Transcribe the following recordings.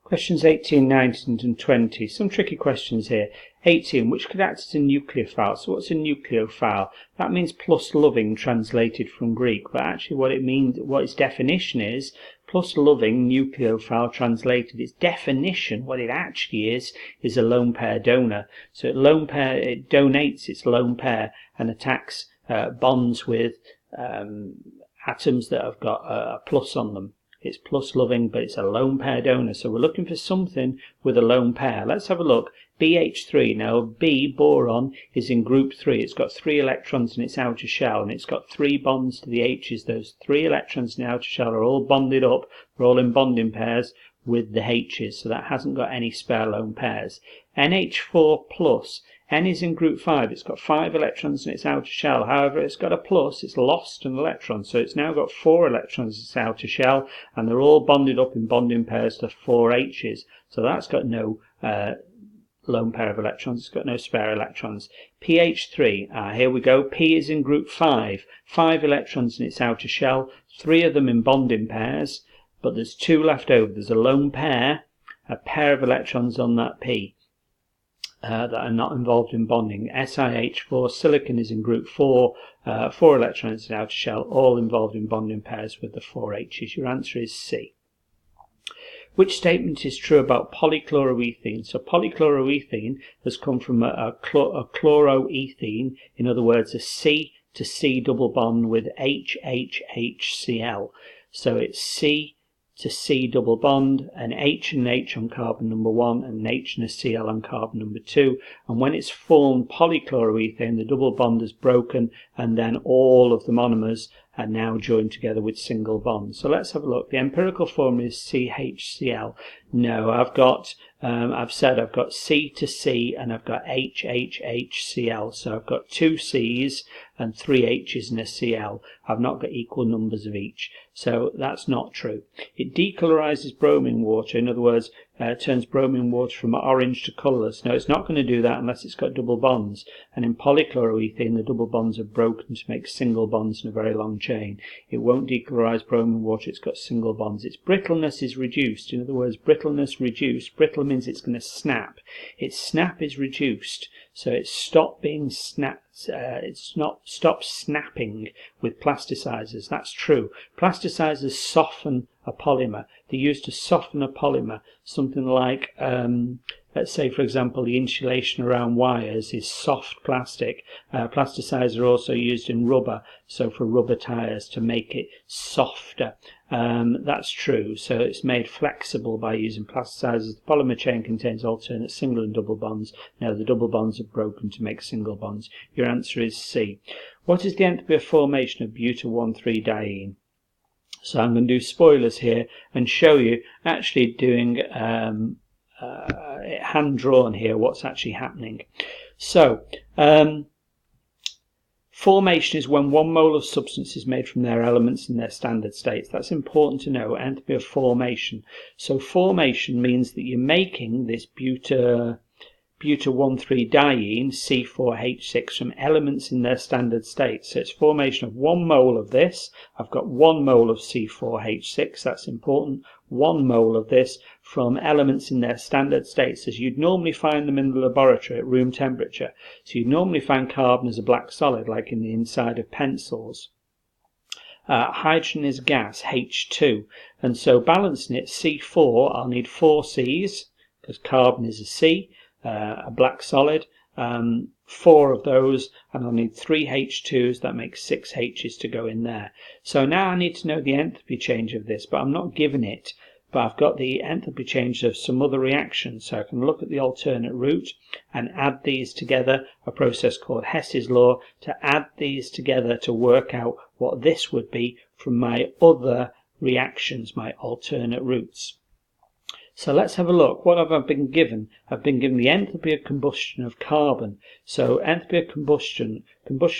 Questions 18, 19 and 20. Some tricky questions here. 18. Which could act as a nucleophile? So what's a nucleophile? That means plus loving translated from Greek. But actually what it means, what its definition is, plus loving, nucleophile translated. Its definition, what it actually is a lone pair donor. So it donates its lone pair and attacks bonds with atoms that have got a plus on them. It's plus loving, but it's a lone pair donor. So we're looking for something with a lone pair. Let's have a look. BH3. Now, B, boron, is in group 3. It's got 3 electrons in its outer shell, and it's got 3 bonds to the H's. Those 3 electrons in the outer shell are all bonded up. They're all in bonding pairs with the H's, so that hasn't got any spare lone pairs. NH4 plus. N is in group 5. It's got 5 electrons in its outer shell. However, it's got a plus. It's lost an electron. So it's now got 4 electrons in its outer shell, and they're all bonded up in bonding pairs to 4 H's. So that's got no lone pair of electrons. It's got no spare electrons. pH3. Here we go. P is in group 5. 5 electrons in its outer shell. 3 of them in bonding pairs, but there's 2 left over. There's a lone pair, a pair of electrons on that P. That are not involved in bonding. SiH4, silicon is in group 4, 4 electrons in the outer shell, all involved in bonding pairs with the 4 H's. Your answer is C. Which statement is true about polychloroethene? So polychloroethene has come from a chloroethene, in other words, a C to C double bond with HHHCl. So it's C to C double bond, an H and an H on carbon number 1 and an H and a Cl on carbon number 2, and when it's formed polychloroethane, the double bond is broken and then all of the monomers are now joined together with single bonds. So let's have a look. The empirical formula is CHCl. No, I've said I've got C to C and I've got HHHCl. So I've got 2 C's and 3 H's and a Cl. I've not got equal numbers of each. So that's not true. It decolorizes bromine water. In other words, turns bromine water from orange to colourless. No, it's not going to do that unless it's got double bonds. And in polychloroethene, the double bonds are broken to make single bonds in a very long chain. It won't decolorize bromine water. It's got single bonds. Its brittleness is reduced. In other words, brittleness reduced. Brittle means it's going to snap. Its snap is reduced. So it's stopped being snapped. Stopped snapping with plasticizers. That's true. Plasticizers soften a polymer. They're used to soften a polymer. Something like, let's say, for example, the insulation around wires is soft plastic. Plasticizers are also used in rubber, so for rubber tires to make it softer. That's true. So it's made flexible by using plasticizers. The polymer chain contains alternate single and double bonds. Now the double bonds are broken to make single bonds. Your answer is C. What is the enthalpy of formation of buta-1,3-diene? So I'm going to do spoilers here and show you actually doing hand drawn here what's actually happening. So formation is when 1 mole of substance is made from their elements in their standard states. That's important to know. Enthalpy of formation. So formation means that you're making this buta-1,3-diene C4H6 from elements in their standard state. So it's formation of 1 mole of this. I've got 1 mole of C4H6. That's important. 1 mole of this from elements in their standard states as you'd normally find them in the laboratory at room temperature. So you'd normally find carbon as a black solid, like in the inside of pencils. Hydrogen is gas, H2. And so balancing it, C4, I'll need 4 C's because carbon is a C. A black solid, 4 of those, and I'll need 3 H2s. That makes 6 H's to go in there. So now I need to know the enthalpy change of this, but I'm not given it, but I've got the enthalpy change of some other reactions, so I can look at the alternate route and add these together, a process called Hess's law, to add these together to work out what this would be from my other reactions, my alternate routes. So let's have a look. What have I been given? I've been given the enthalpy of combustion of carbon. So enthalpy of combustion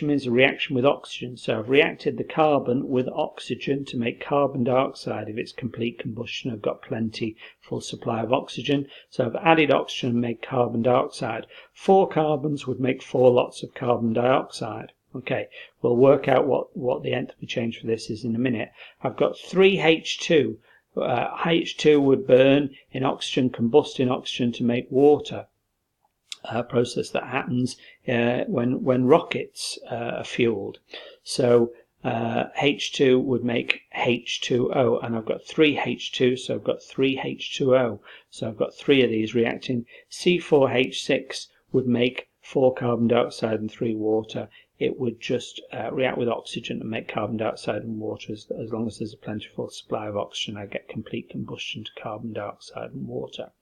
means a reaction with oxygen. So I've reacted the carbon with oxygen to make carbon dioxide. If it's complete combustion, I've got plenty, full supply of oxygen. So I've added oxygen and made carbon dioxide. 4 carbons would make 4 lots of carbon dioxide. Okay, we'll work out what the enthalpy change for this is in a minute. I've got 3 H2. H2 would burn in oxygen, combust in oxygen to make water. A process that happens when rockets are fueled. So H2 would make H2O, and I've got 3 H2, so I've got 3 H2O. So I've got 3 of these reacting. C4H6 would make 4 carbon dioxide and 3 water. It would just react with oxygen and make carbon dioxide and water. As long as there's a plentiful supply of oxygen, I get complete combustion to carbon dioxide and water.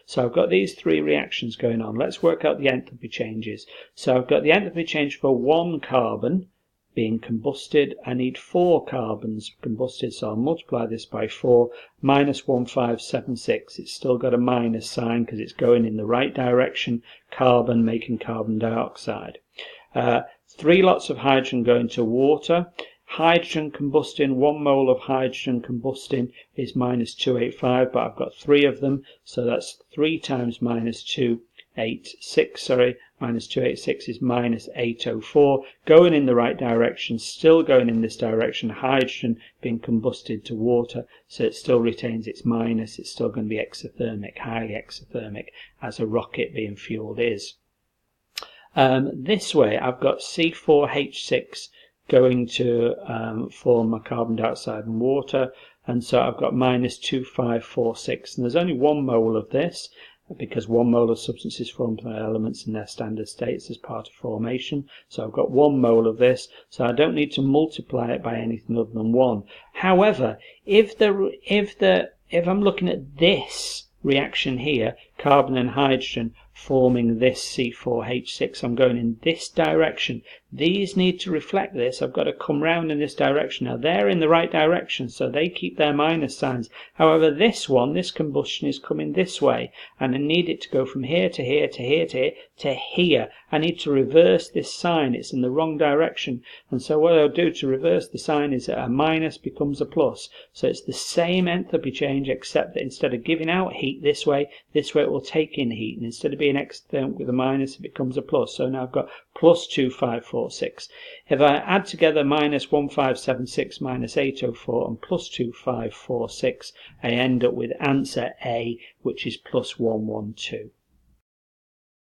So I've got these 3 reactions going on. Let's work out the enthalpy changes. So I've got the enthalpy change for 1 carbon being combusted. I need 4 carbons combusted, so I'll multiply this by 4, minus 1576. It's still got a minus sign because it's going in the right direction, carbon making carbon dioxide. 3 lots of hydrogen going to water. Hydrogen combusting, 1 mole of hydrogen combusting is minus 285, but I've got 3 of them, so that's 3 times minus 286, minus 286 is minus 804, going in the right direction, still going in this direction, hydrogen being combusted to water, so it still retains its minus, it's still going to be exothermic, highly exothermic, as a rocket being fueled is. This way I've got C4H6 going to form my carbon dioxide and water, and so I've got minus 2546, and there's only 1 mole of this, because 1 mole of substance is formed by elements in their standard states as part of formation. So I've got 1 mole of this, so I don't need to multiply it by anything other than 1. However, if I'm looking at this reaction here, carbon and hydrogen forming this C4H6, I'm going in this direction. These need to reflect this. I've got to come round in this direction. Now they're in the right direction, so they keep their minus signs. However, this one, this combustion, is coming this way, and I need it to go from here to here to here to here to here. I need to reverse this sign. It's in the wrong direction, and so what I'll do to reverse the sign is that a minus becomes a plus. So it's the same enthalpy change, except that instead of giving out heat this way it will take in heat, and instead of being exothermic with a minus, it becomes a plus. So now I've got plus 2546. If I add together minus 1576 minus 804 and plus 2546, I end up with answer A, which is plus 112.